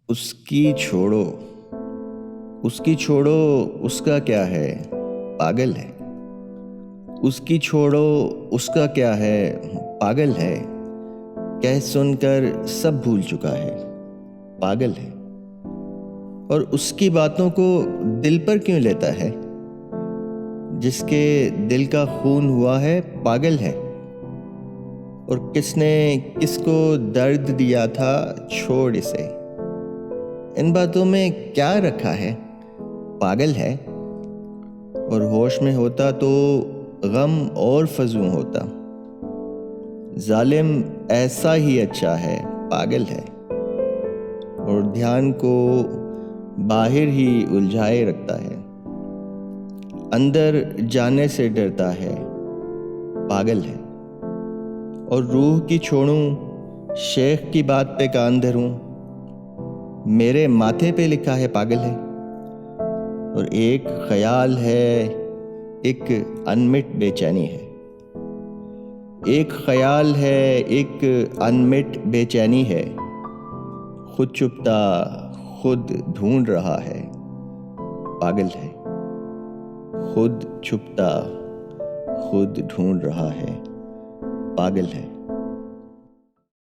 उसकी छोड़ो, उसकी छोड़ो, उसका क्या है, पागल है। उसकी छोड़ो, उसका क्या है, पागल है। कह सुनकर सब भूल चुका है, पागल है। और उसकी बातों को दिल पर क्यों लेता है, जिसके दिल का खून हुआ है, पागल है। और किसने किसको दर्द दिया था, छोड़ इसे। इन बातों में क्या रखा है, पागल है। और होश में होता तो गम और फजूं होता। जालिम ऐसा ही अच्छा है, पागल है। और ध्यान को बाहर ही उलझाए रखता है, अंदर जाने से डरता है, पागल है। और रूह की छोड़ूं, शेख की बात पे कान धरूं, मेरे माथे पे लिखा है, पागल है। और एक ख्याल है, एक अनमिट बेचैनी है। एक ख्याल है, एक अनमिट बेचैनी है। खुद चुपता खुद ढूंढ रहा है, पागल है। खुद छुपता खुद ढूंढ रहा है, पागल है।